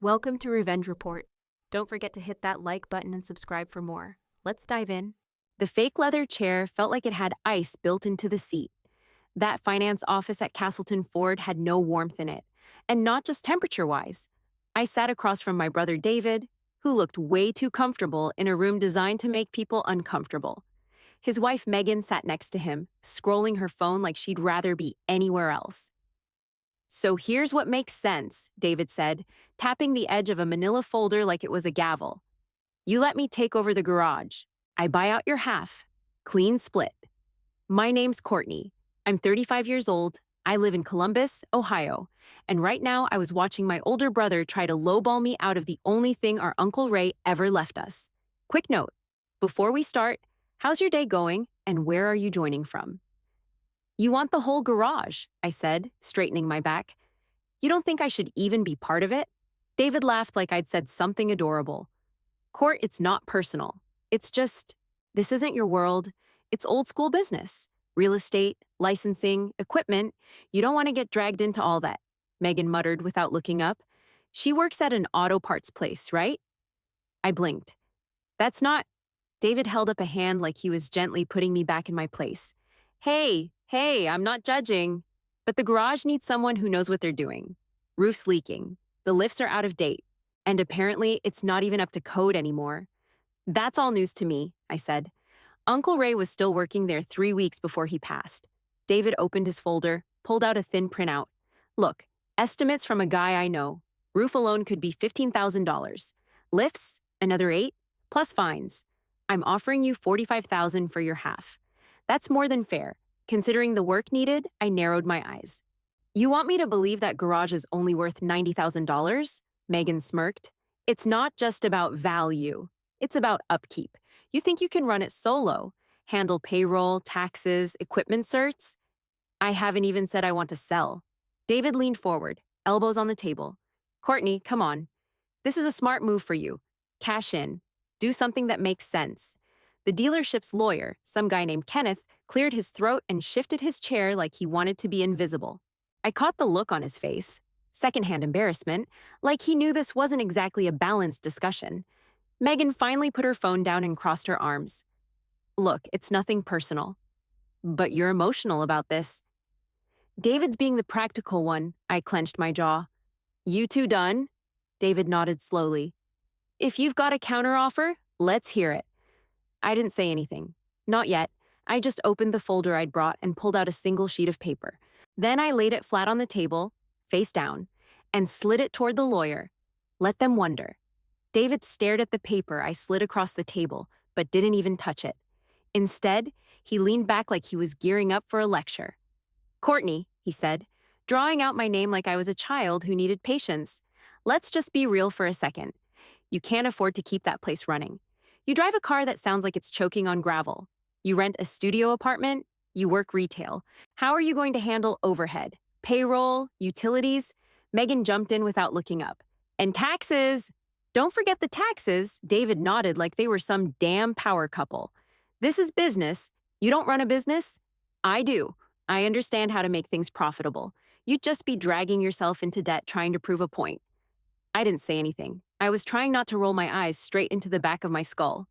Welcome to Revenge Report. Don't forget to hit that like button and subscribe for more. Let's dive in. The fake leather chair felt like it had ice built into the seat. That finance office at Castleton Ford had no warmth in it, and not just temperature-wise. I sat across from my brother David, who looked way too comfortable in a room designed to make people uncomfortable. His wife Megan sat next to him, scrolling her phone like she'd rather be anywhere else. "So here's what makes sense," David said, tapping the edge of a manila folder like it was a gavel. "You let me take over the garage. I buy out your half. Clean split. My name's Courtney. I'm 35 years old. I live in Columbus, Ohio. And right now I was watching my older brother try to lowball me out of the only thing our Uncle Ray ever left us. Quick note. Before we start, how's your day going and where are you joining from?" "You want the whole garage," I said, straightening my back. "You don't think I should even be part of it?" David laughed like I'd said something adorable. "Court, it's not personal. It's just, this isn't your world. It's old school business. Real estate, licensing, equipment. You don't want to get dragged into all that," Megan muttered without looking up. "She works at an auto parts place, right?" I blinked. "That's not..." David held up a hand like he was gently putting me back in my place. Hey, I'm not judging. But the garage needs someone who knows what they're doing. Roof's leaking. The lifts are out of date. And apparently, it's not even up to code anymore. "That's all news to me," I said. Uncle Ray was still working there 3 weeks before he passed. David opened his folder, pulled out a thin printout. "Look, estimates from a guy I know. Roof alone could be $15,000. Lifts, another 8, plus fines. I'm offering you $45,000 for your half. That's more than fair. Considering the work needed, I narrowed my eyes. "You want me to believe that garage is only worth $90,000? Megan smirked. "It's not just about value. It's about upkeep. You think you can run it solo? Handle payroll, taxes, equipment certs? I haven't even said I want to sell." David leaned forward, elbows on the table. "Courtney, come on. This is a smart move for you. Cash in. Do something that makes sense." The dealership's lawyer, some guy named Kenneth, cleared his throat and shifted his chair like he wanted to be invisible. I caught the look on his face, secondhand embarrassment, like he knew this wasn't exactly a balanced discussion. Megan finally put her phone down and crossed her arms. "Look, it's nothing personal. But you're emotional about this." "David's being the practical one," I clenched my jaw. "You two done?" David nodded slowly. "If you've got a counteroffer, let's hear it." I didn't say anything. Not yet. I just opened the folder I'd brought and pulled out a single sheet of paper. Then I laid it flat on the table, face down, and slid it toward the lawyer. Let them wonder. David stared at the paper I slid across the table, but didn't even touch it. Instead, he leaned back like he was gearing up for a lecture. "Courtney," he said, drawing out my name like I was a child who needed patience. "Let's just be real for a second. You can't afford to keep that place running. You drive a car that sounds like it's choking on gravel. You rent a studio apartment. You work retail. How are you going to handle overhead, payroll, utilities?" Megan jumped in without looking up. "And taxes." "Don't forget the taxes," David nodded like they were some damn power couple. "This is business. You don't run a business?" "I do. I understand how to make things profitable. You'd just be dragging yourself into debt trying to prove a point." I didn't say anything. I was trying not to roll my eyes straight into the back of my skull.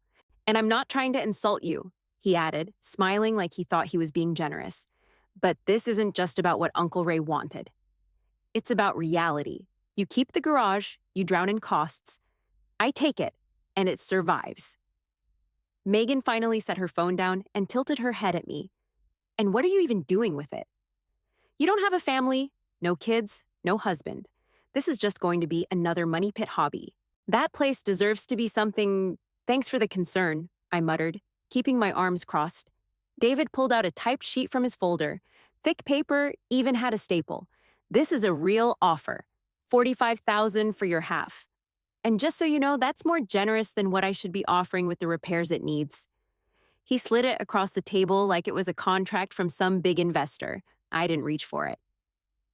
"And I'm not trying to insult you," he added, smiling like he thought he was being generous. "But this isn't just about what Uncle Ray wanted. It's about reality. You keep the garage, you drown in costs. I take it, and it survives." Megan finally set her phone down and tilted her head at me. "And what are you even doing with it?" "You don't have a family, no kids, no husband. This is just going to be another money pit hobby. That place deserves to be something..." "Thanks for the concern," I muttered, keeping my arms crossed. David pulled out a typed sheet from his folder. Thick paper, even had a staple. "This is a real offer. $45,000 for your half. And just so you know, that's more generous than what I should be offering with the repairs it needs." He slid it across the table like it was a contract from some big investor. I didn't reach for it.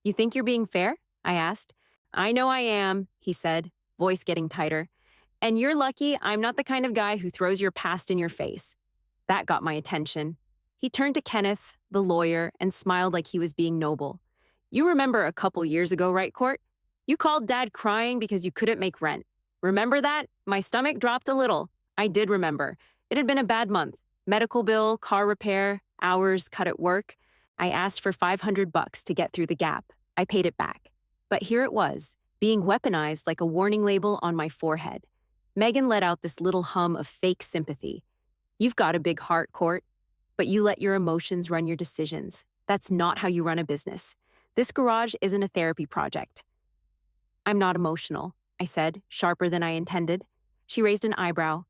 "You think you're being fair?" I asked. "I know I am," he said, voice getting tighter. "And you're lucky I'm not the kind of guy who throws your past in your face." That got my attention. He turned to Kenneth, the lawyer, and smiled like he was being noble. "You remember a couple years ago, right, Court? You called Dad crying because you couldn't make rent. Remember that? My stomach dropped a little. I did remember. It had been a bad month. Medical bill, car repair, hours cut at work. I asked for $500 to get through the gap. I paid it back. But here it was, being weaponized like a warning label on my forehead. Megan let out this little hum of fake sympathy. You've got a big heart, Court, but you let your emotions run your decisions. That's not how you run a business. This garage isn't a therapy project. I'm not emotional, I said, sharper than I intended. She raised an eyebrow.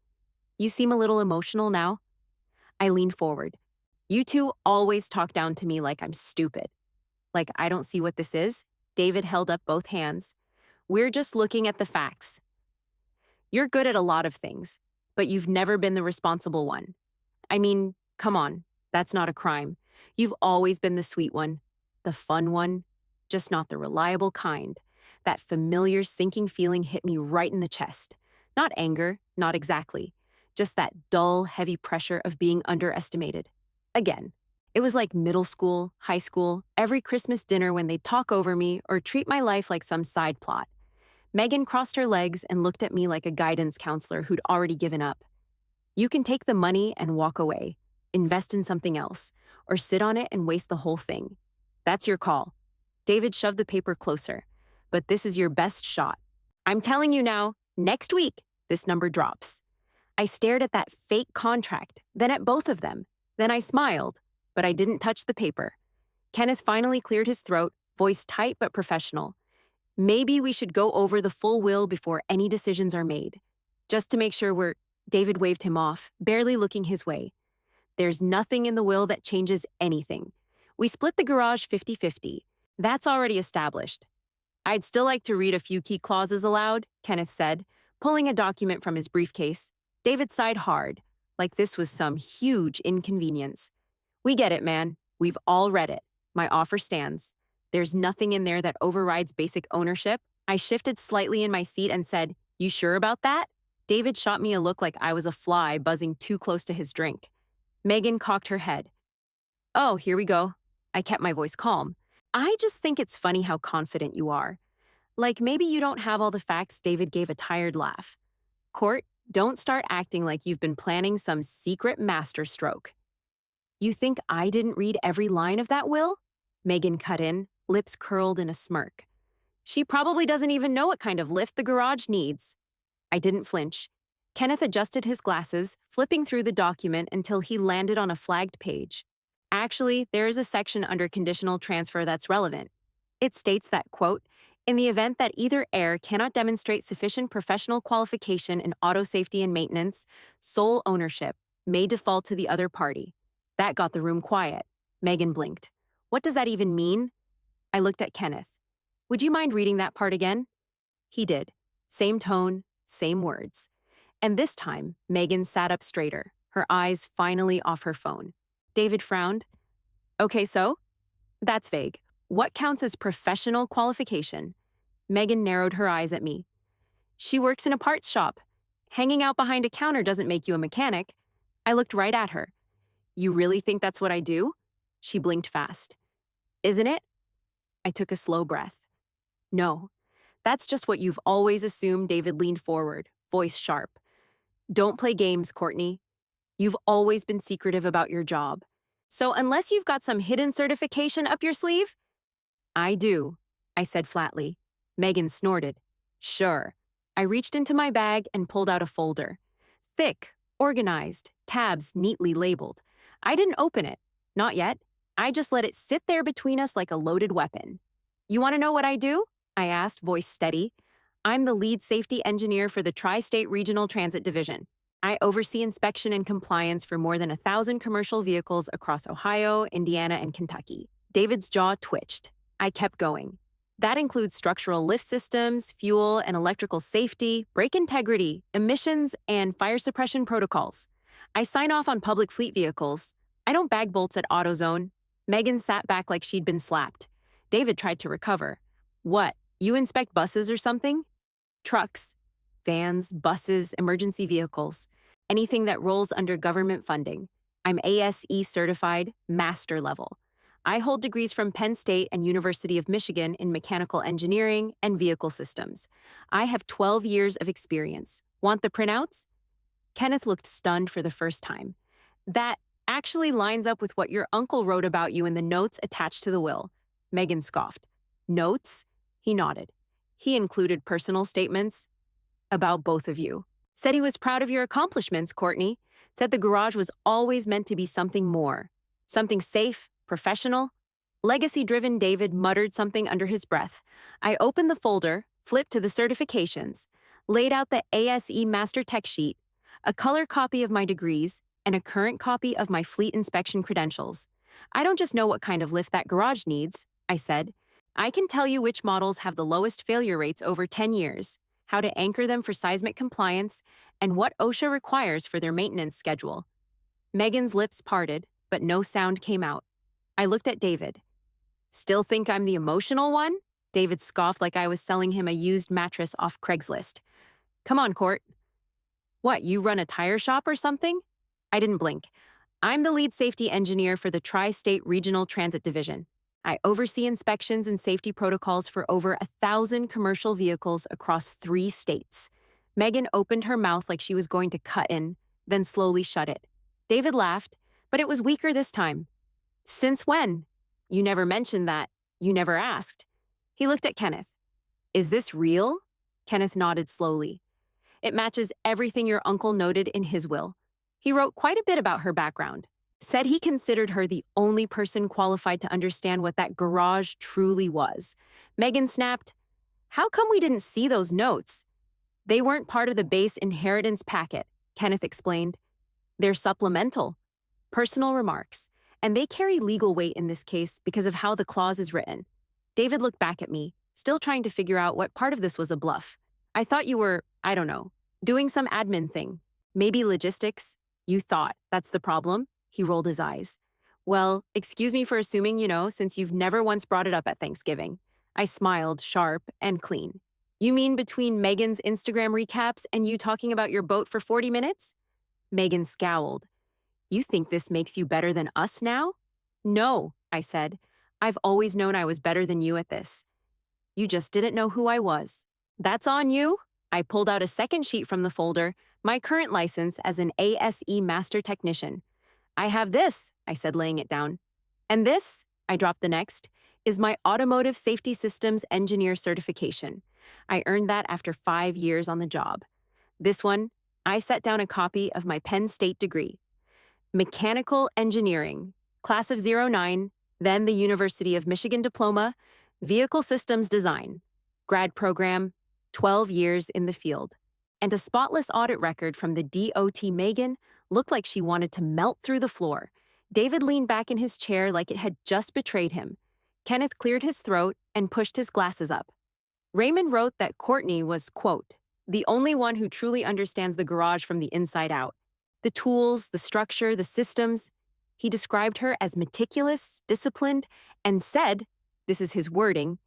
You seem a little emotional now. I leaned forward. You two always talk down to me like I'm stupid. Like I don't see what this is. David held up both hands. We're just looking at the facts. You're good at a lot of things, but you've never been the responsible one. I mean, come on, that's not a crime. You've always been the sweet one, the fun one, just not the reliable kind. That familiar sinking feeling hit me right in the chest. Not anger, not exactly. Just that dull, heavy pressure of being underestimated. Again. It was like middle school, high school, every Christmas dinner when they'd talk over me or treat my life like some side plot. Megan crossed her legs and looked at me like a guidance counselor who'd already given up. You can take the money and walk away, invest in something else, or sit on it and waste the whole thing. That's your call. David shoved the paper closer. But this is your best shot. I'm telling you now, next week, this number drops. I stared at that fake contract, then at both of them. Then I smiled, but I didn't touch the paper. Kenneth finally cleared his throat, voice tight but professional. Maybe we should go over the full will before any decisions are made. Just to make sure we're... David waved him off, barely looking his way. There's nothing in the will that changes anything. We split the garage 50-50. That's already established. I'd still like to read a few key clauses aloud, Kenneth said, pulling a document from his briefcase. David sighed hard, like this was some huge inconvenience. We get it, man. We've all read it. My offer stands. There's nothing in there that overrides basic ownership. I shifted slightly in my seat and said, You sure about that? David shot me a look like I was a fly buzzing too close to his drink. Megan cocked her head. Oh, here we go. I kept my voice calm. I just think it's funny how confident you are. Like maybe you don't have all the facts. David gave a tired laugh. Court, don't start acting like you've been planning some secret masterstroke. You think I didn't read every line of that will? Megan cut in, lips curled in a smirk. She probably doesn't even know what kind of lift the garage needs. I didn't flinch. Kenneth adjusted his glasses, flipping through the document until he landed on a flagged page. Actually, there is a section under conditional transfer that's relevant. It states that, quote, in the event that either heir cannot demonstrate sufficient professional qualification in auto safety and maintenance, sole ownership may default to the other party. That got the room quiet. Megan blinked. What does that even mean? I looked at Kenneth. Would you mind reading that part again? He did. Same tone, same words. And this time, Megan sat up straighter, her eyes finally off her phone. David frowned. Okay, so? That's vague. What counts as professional qualification? Megan narrowed her eyes at me. She works in a parts shop. Hanging out behind a counter doesn't make you a mechanic. I looked right at her. You really think that's what I do? She blinked fast. Isn't it? I took a slow breath. No, that's just what you've always assumed. David leaned forward, voice sharp. Don't play games, Courtney. You've always been secretive about your job. So unless you've got some hidden certification up your sleeve? I do, I said flatly. Megan snorted. Sure. I reached into my bag and pulled out a folder. Thick, organized, tabs neatly labeled. I didn't open it. Not yet. I just let it sit there between us like a loaded weapon. You want to know what I do? I asked, voice steady. I'm the lead safety engineer for the Tri-State Regional Transit Division. I oversee inspection and compliance for more than 1,000 commercial vehicles across Ohio, Indiana, and Kentucky. David's jaw twitched. I kept going. That includes structural lift systems, fuel and electrical safety, brake integrity, emissions, and fire suppression protocols. I sign off on public fleet vehicles. I don't bag bolts at AutoZone. Megan sat back like she'd been slapped. David tried to recover. What, you inspect buses or something? Trucks, vans, buses, emergency vehicles, anything that rolls under government funding. I'm ASE certified, master level. I hold degrees from Penn State and University of Michigan in mechanical engineering and vehicle systems. I have 12 years of experience. Want the printouts? Kenneth looked stunned for the first time. That actually lines up with what your uncle wrote about you in the notes attached to the will. Megan scoffed. Notes? He nodded. He included personal statements about both of you. Said he was proud of your accomplishments, Courtney. Said the garage was always meant to be something more. Something safe, professional. Legacy-driven. David muttered something under his breath. I opened the folder, flipped to the certifications, laid out the ASE Master Tech sheet, a color copy of my degrees, and a current copy of my fleet inspection credentials. I don't just know what kind of lift that garage needs, I said. I can tell you which models have the lowest failure rates over 10 years, how to anchor them for seismic compliance, and what OSHA requires for their maintenance schedule. Megan's lips parted, but no sound came out. I looked at David. Still think I'm the emotional one? David scoffed like I was selling him a used mattress off Craigslist. Come on, Court. What, you run a tire shop or something? I didn't blink. I'm the lead safety engineer for the Tri-State Regional Transit Division. I oversee inspections and safety protocols for over 1,000 commercial vehicles across 3 states. Megan opened her mouth like she was going to cut in, then slowly shut it. David laughed, but it was weaker this time. Since when? You never mentioned that. You never asked. He looked at Kenneth. Is this real? Kenneth nodded slowly. It matches everything your uncle noted in his will. He wrote quite a bit about her background. Said he considered her the only person qualified to understand what that garage truly was. Megan snapped, How come we didn't see those notes? They weren't part of the base inheritance packet, Kenneth explained. They're supplemental, personal remarks, and they carry legal weight in this case because of how the clause is written. David looked back at me, still trying to figure out what part of this was a bluff. I thought you were, I don't know, doing some admin thing. Maybe logistics. You thought, that's the problem? He rolled his eyes. Well, excuse me for assuming, since you've never once brought it up at Thanksgiving. I smiled, sharp and clean. You mean between Megan's Instagram recaps and you talking about your boat for 40 minutes? Megan scowled. You think this makes you better than us now? No, I said. I've always known I was better than you at this. You just didn't know who I was. That's on you. I pulled out a second sheet from the folder, my current license as an ASE Master Technician. I have this, I said, laying it down. And this, I dropped the next, is my Automotive Safety Systems Engineer certification. I earned that after 5 years on the job. This one, I set down a copy of my Penn State degree. Mechanical Engineering, Class of 09, then the University of Michigan Diploma, Vehicle Systems Design, grad program, 12 years in the field. And a spotless audit record from the DOT. Megan looked like she wanted to melt through the floor. David leaned back in his chair like it had just betrayed him. Kenneth cleared his throat and pushed his glasses up. Raymond wrote that Courtney was, quote, the only one who truly understands the garage from the inside out. The tools, the structure, the systems. He described her as meticulous, disciplined, and said, this is his wording,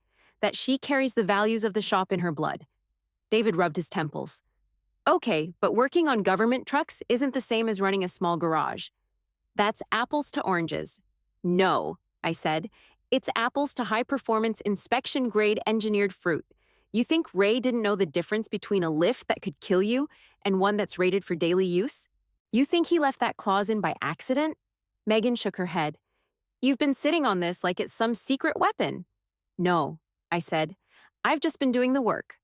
that she carries the values of the shop in her blood. David rubbed his temples. Okay, but working on government trucks isn't the same as running a small garage. That's apples to oranges. No, I said. It's apples to high-performance inspection-grade engineered fruit. You think Ray didn't know the difference between a lift that could kill you and one that's rated for daily use? You think he left that clause in by accident? Megan shook her head. You've been sitting on this like it's some secret weapon. No, I said. I've just been doing the work.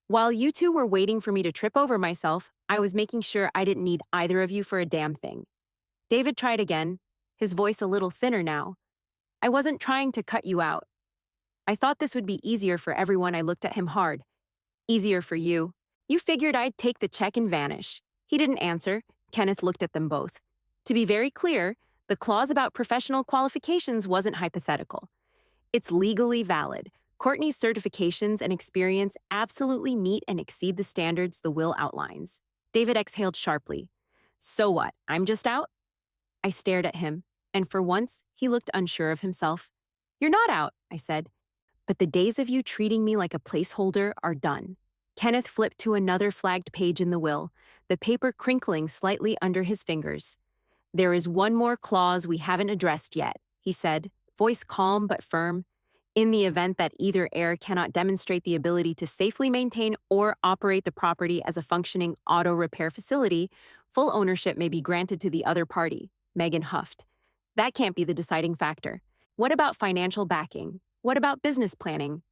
While you two were waiting for me to trip over myself, I was making sure I didn't need either of you for a damn thing. David tried again, his voice a little thinner now. I wasn't trying to cut you out. I thought this would be easier for everyone. I looked at him hard. Easier for you. You figured I'd take the check and vanish. He didn't answer. Kenneth looked at them both. To be very clear, the clause about professional qualifications wasn't hypothetical. It's legally valid. Courtney's certifications and experience absolutely meet and exceed the standards the will outlines. David exhaled sharply. So what, I'm just out? I stared at him, and for once, he looked unsure of himself. You're not out, I said. But the days of you treating me like a placeholder are done. Kenneth flipped to another flagged page in the will, the paper crinkling slightly under his fingers. There is one more clause we haven't addressed yet, he said, voice calm but firm. In the event that either heir cannot demonstrate the ability to safely maintain or operate the property as a functioning auto repair facility, full ownership may be granted to the other party, Megan huffed. That can't be the deciding factor. What about financial backing? What about business planning?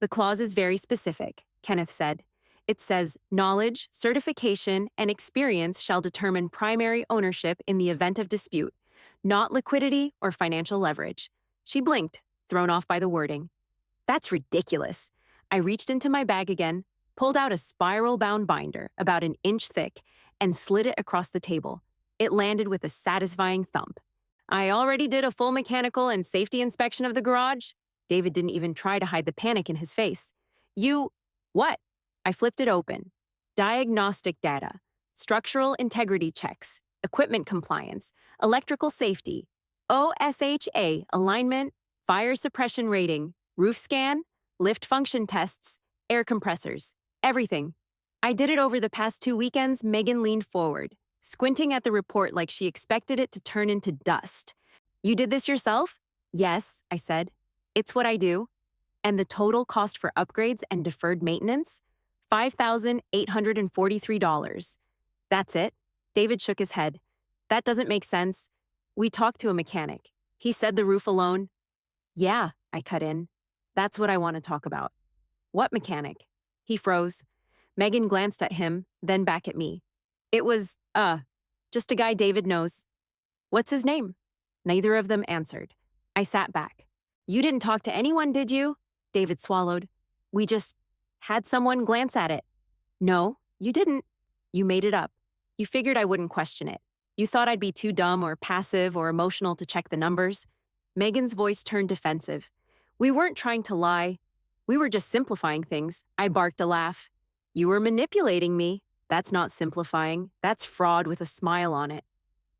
The clause is very specific, Kenneth said. It says, knowledge, certification, and experience shall determine primary ownership in the event of dispute, not liquidity or financial leverage. She blinked, thrown off by the wording. That's ridiculous. I reached into my bag again, pulled out a spiral-bound binder about an inch thick, and slid it across the table. It landed with a satisfying thump. I already did a full mechanical and safety inspection of the garage. David didn't even try to hide the panic in his face. What? I flipped it open. Diagnostic data, structural integrity checks, equipment compliance, electrical safety, OSHA alignment, fire suppression rating, roof scan, lift function tests, air compressors, everything. I did it over the past 2 weekends. Megan leaned forward, squinting at the report like she expected it to turn into dust. You did this yourself? Yes, I said. It's what I do. And the total cost for upgrades and deferred maintenance? $5,843. That's it? David shook his head. That doesn't make sense. We talked to a mechanic. He said the roof alone. Yeah, I cut in. That's what I want to talk about. What mechanic? He froze. Megan glanced at him, then back at me. It was, just a guy David knows. What's his name? Neither of them answered. I sat back. You didn't talk to anyone, did you? David swallowed. We just had someone glance at it. No, you didn't. You made it up. You figured I wouldn't question it. You thought I'd be too dumb or passive or emotional to check the numbers. Megan's voice turned defensive. We weren't trying to lie. We were just simplifying things. I barked a laugh. You were manipulating me. That's not simplifying. That's fraud with a smile on it.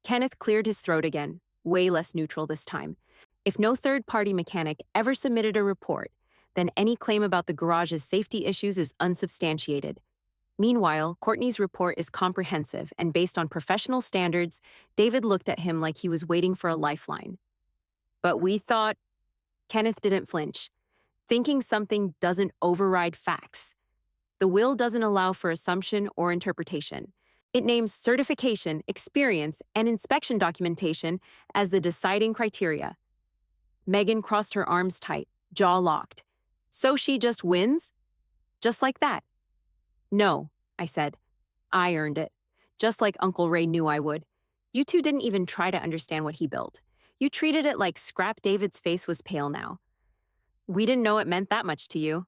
Kenneth cleared his throat again, way less neutral this time. If no third-party mechanic ever submitted a report, then any claim about the garage's safety issues is unsubstantiated. Meanwhile, Courtney's report is comprehensive and based on professional standards. David looked at him like he was waiting for a lifeline. But we thought... Kenneth didn't flinch. Thinking something doesn't override facts. The will doesn't allow for assumption or interpretation. It names certification, experience, and inspection documentation as the deciding criteria. Megan crossed her arms tight, jaw locked. So she just wins? Just like that? No, I said. I earned it. Just like Uncle Ray knew I would. You two didn't even try to understand what he built. You treated it like scrap. David's face was pale now. We didn't know it meant that much to you.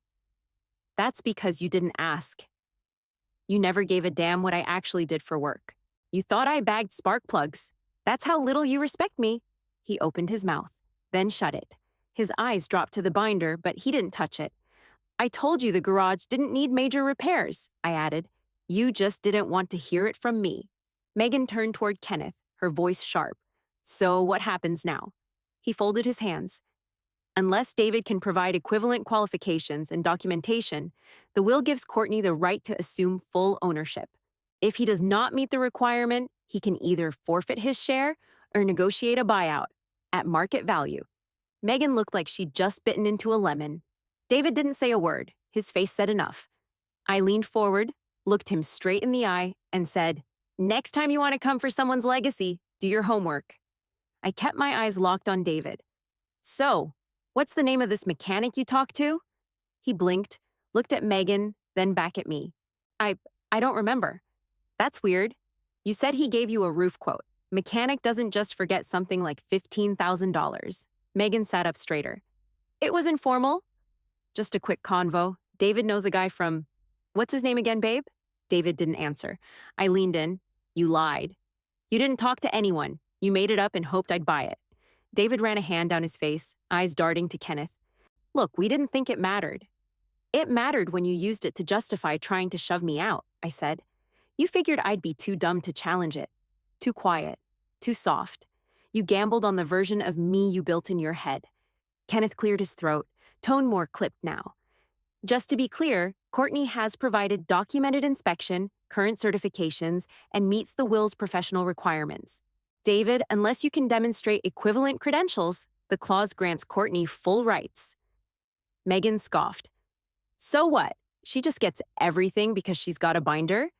That's because you didn't ask. You never gave a damn what I actually did for work. You thought I bagged spark plugs. That's how little you respect me. He opened his mouth, then shut it. His eyes dropped to the binder, but he didn't touch it. I told you the garage didn't need major repairs, I added. You just didn't want to hear it from me. Megan turned toward Kenneth, her voice sharp. So what happens now? He folded his hands. Unless David can provide equivalent qualifications and documentation, the will gives Courtney the right to assume full ownership. If he does not meet the requirement, he can either forfeit his share or negotiate a buyout at market value. Megan looked like she'd just bitten into a lemon. David didn't say a word. His face said enough. I leaned forward, looked him straight in the eye, and said, Next time you want to come for someone's legacy, do your homework. I kept my eyes locked on David. So, what's the name of this mechanic you talked to? He blinked, looked at Megan, then back at me. I don't remember. That's weird. You said he gave you a roof quote. Mechanic doesn't just forget something like $15,000. Megan sat up straighter. It was informal. Just a quick convo. David knows a guy from... What's his name again, babe? David didn't answer. I leaned in. You lied. You didn't talk to anyone. You made it up and hoped I'd buy it. David ran a hand down his face, eyes darting to Kenneth. Look, we didn't think it mattered. It mattered when you used it to justify trying to shove me out, I said. You figured I'd be too dumb to challenge it. Too quiet. Too soft. You gambled on the version of me you built in your head. Kenneth cleared his throat, tone more clipped now. Just to be clear, Courtney has provided documented inspection, current certifications, and meets the will's professional requirements. David, unless you can demonstrate equivalent credentials, The clause grants Courtney full rights. Megan scoffed. So what? She just gets everything because she's got a binder?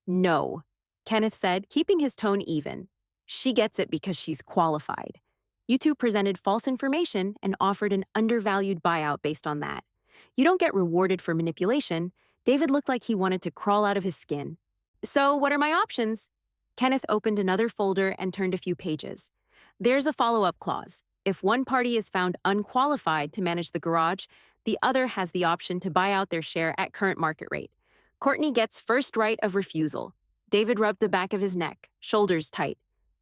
No, Kenneth said, keeping his tone even. She gets it because she's qualified. You two presented false information and offered an undervalued buyout based on that. You don't get rewarded for manipulation. David looked like he wanted to crawl out of his skin. So, what are my options? Kenneth opened another folder and turned a few pages. There's a follow-up clause. If one party is found unqualified to manage the garage, the other has the option to buy out their share at current market rate. Courtney gets first right of refusal. David rubbed the back of his neck, shoulders tight.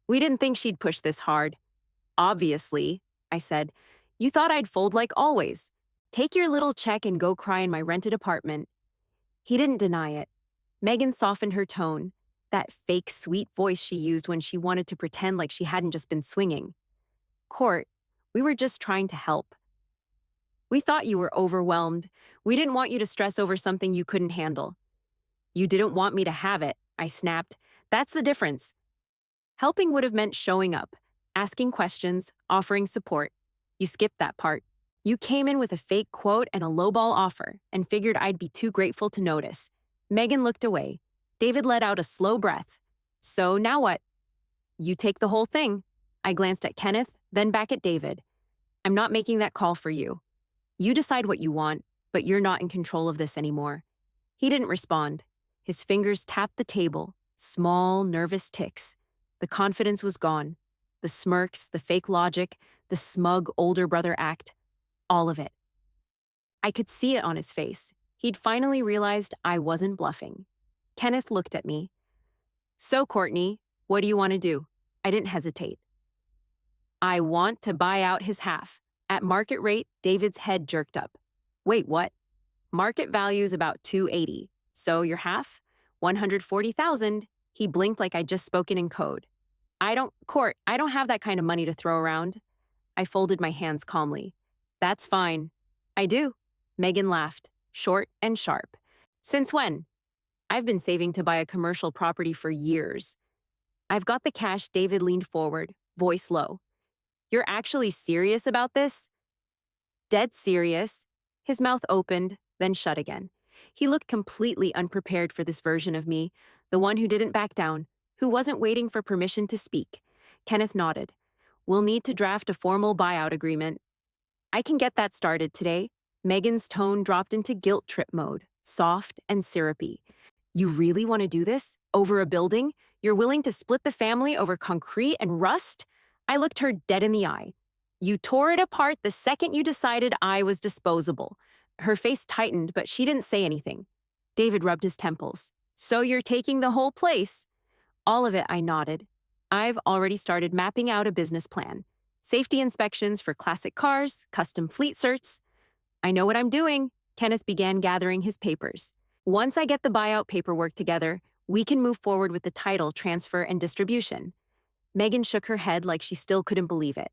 We didn't think she'd push this hard. Obviously, I said. You thought I'd fold like always. Take your little check and go cry in my rented apartment. He didn't deny it. Megan softened her tone, that fake sweet voice she used when she wanted to pretend like she hadn't just been swinging. Court, we were just trying to help. We thought you were overwhelmed. We didn't want you to stress over something you couldn't handle. You didn't want me to have it, I snapped. That's the difference. Helping would have meant showing up, asking questions, offering support. You skipped that part. You came in with a fake quote and a lowball offer and figured I'd be too grateful to notice. Megan looked away. David let out a slow breath. So now what? You take the whole thing. I glanced at Kenneth, then back at David. I'm not making that call for you. You decide what you want, but you're not in control of this anymore. He didn't respond. His fingers tapped the table, small, nervous ticks. The confidence was gone. The smirks, the fake logic, the smug older brother act. All of it. I could see it on his face. He'd finally realized I wasn't bluffing. Kenneth looked at me. So, Courtney, what do you want to do? I didn't hesitate. I want to buy out his half. At market rate, David's head jerked up. Wait, what? Market value's about $280. So your half? $140,000. He blinked like I'd just spoken in code. I don't have that kind of money to throw around. I folded my hands calmly. That's fine. I do. Megan laughed, short and sharp. Since when? I've been saving to buy a commercial property for years. I've got the cash. David leaned forward, voice low. You're actually serious about this? Dead serious. His mouth opened, then shut again. He looked completely unprepared for this version of me, the one who didn't back down, who wasn't waiting for permission to speak. Kenneth nodded. We'll need to draft a formal buyout agreement. I can get that started today. Megan's tone dropped into guilt trip mode, soft and syrupy. You really want to do this? Over a building? You're willing to split the family over concrete and rust? I looked her dead in the eye. You tore it apart the second you decided I was disposable. Her face tightened, but she didn't say anything. David rubbed his temples. So you're taking the whole place? All of it, I nodded. I've already started mapping out a business plan. Safety inspections for classic cars, custom fleet certs. I know what I'm doing. Kenneth began gathering his papers. Once I get the buyout paperwork together, we can move forward with the title transfer and distribution. Megan shook her head like she still couldn't believe it.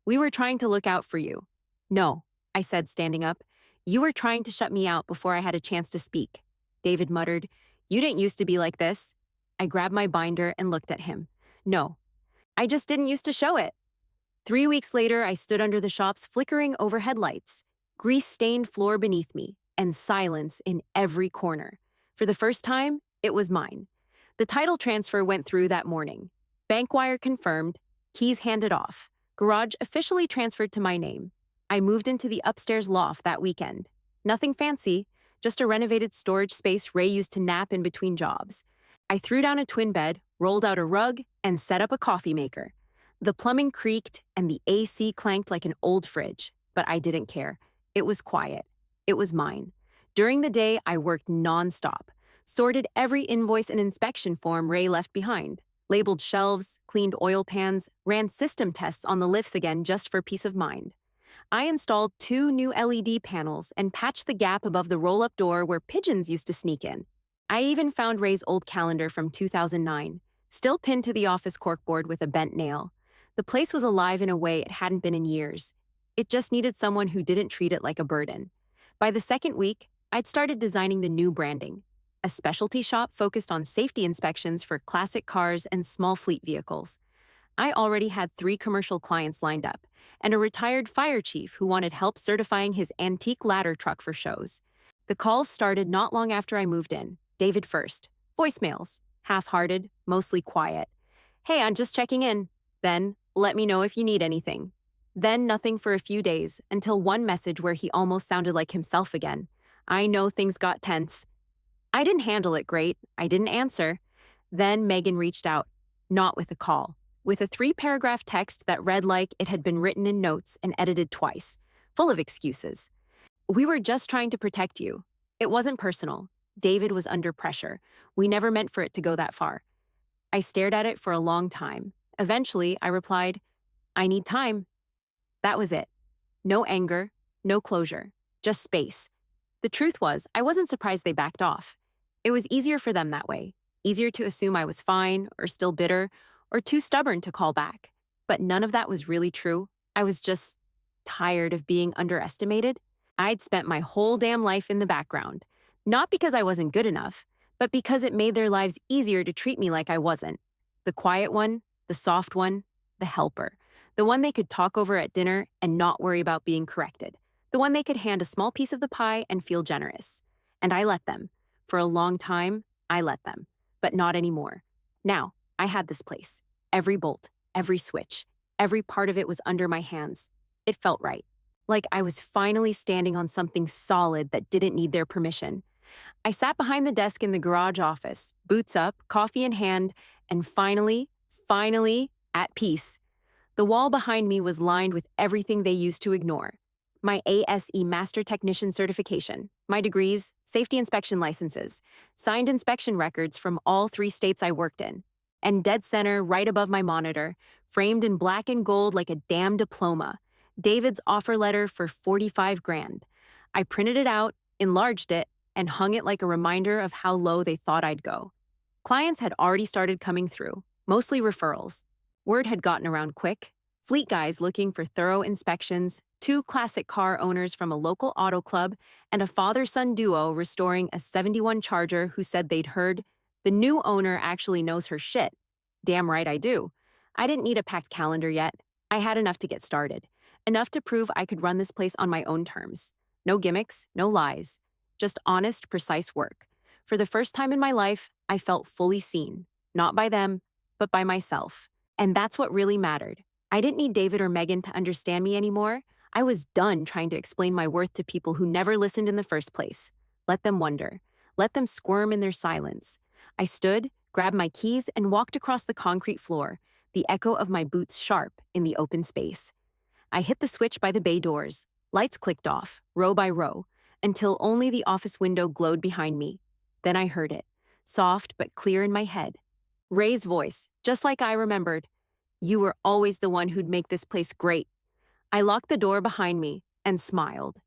We were trying to look out for you. No, I said, standing up. You were trying to shut me out before I had a chance to speak. David muttered. You didn't used to be like this. I grabbed my binder and looked at him. No, I just didn't used to show it. 3 weeks later, I stood under the shop's flickering overhead lights, grease-stained floor beneath me, and silence in every corner. For the first time, it was mine. The title transfer went through that morning. Bank wire confirmed, keys handed off, garage officially transferred to my name. I moved into the upstairs loft that weekend. Nothing fancy, just a renovated storage space Ray used to nap in between jobs. I threw down a twin bed, rolled out a rug, and set up a coffee maker. The plumbing creaked and the AC clanked like an old fridge, but I didn't care. It was quiet. It was mine. During the day, I worked nonstop, sorted every invoice and inspection form Ray left behind, labeled shelves, cleaned oil pans, ran system tests on the lifts again just for peace of mind. I installed 2 new LED panels and patched the gap above the roll-up door where pigeons used to sneak in. I even found Ray's old calendar from 2009, still pinned to the office corkboard with a bent nail. The place was alive in a way it hadn't been in years. It just needed someone who didn't treat it like a burden. By the second week, I'd started designing the new branding, a specialty shop focused on safety inspections for classic cars and small fleet vehicles. I already had 3 commercial clients lined up, and a retired fire chief who wanted help certifying his antique ladder truck for shows. The calls started not long after I moved in. David first. Voicemails. Half-hearted, mostly quiet. Hey, I'm just checking in. Then, let me know if you need anything. Then nothing for a few days, until one message where he almost sounded like himself again. I know things got tense. I didn't handle it great. I didn't answer. Then Megan reached out, not with a call, with a 3-paragraph text that read like it had been written in notes and edited twice, full of excuses. We were just trying to protect you. It wasn't personal. David was under pressure. We never meant for it to go that far. I stared at it for a long time. Eventually, I replied, I need time. That was it. No anger, no closure, just space. The truth was, I wasn't surprised they backed off. It was easier for them that way. Easier to assume I was fine, or still bitter, or too stubborn to call back. But none of that was really true. I was just tired of being underestimated. I'd spent my whole damn life in the background. Not because I wasn't good enough, but because it made their lives easier to treat me like I wasn't. The quiet one, the soft one, the helper. The one they could talk over at dinner and not worry about being corrected. The one they could hand a small piece of the pie and feel generous. And I let them. For a long time, I let them. But not anymore. Now, I had this place. Every bolt, every switch, every part of it was under my hands. It felt right. Like I was finally standing on something solid that didn't need their permission. I sat behind the desk in the garage office, boots up, coffee in hand, and finally, at peace. The wall behind me was lined with everything they used to ignore. My ASE Master Technician certification, my degrees, safety inspection licenses, signed inspection records from all 3 states I worked in, and dead center right above my monitor, framed in black and gold like a damn diploma, David's offer letter for $45,000. I printed it out, enlarged it, and hung it like a reminder of how low they thought I'd go. Clients had already started coming through, mostly referrals. Word had gotten around quick. Fleet guys looking for thorough inspections, 2 classic car owners from a local auto club, and a father-son duo restoring a '71 Charger who said they'd heard, the new owner actually knows her shit. Damn right I do. I didn't need a packed calendar yet. I had enough to get started. Enough to prove I could run this place on my own terms. No gimmicks, no lies. Just honest, precise work. For the first time in my life, I felt fully seen. Not by them, but by myself. And that's what really mattered. I didn't need David or Megan to understand me anymore. I was done trying to explain my worth to people who never listened in the first place. Let them wonder. Let them squirm in their silence. I stood, grabbed my keys, and walked across the concrete floor, the echo of my boots sharp in the open space. I hit the switch by the bay doors. Lights clicked off, row by row, until only the office window glowed behind me. Then I heard it, soft but clear in my head. Ray's voice, just like I remembered. You were always the one who'd make this place great. I locked the door behind me and smiled.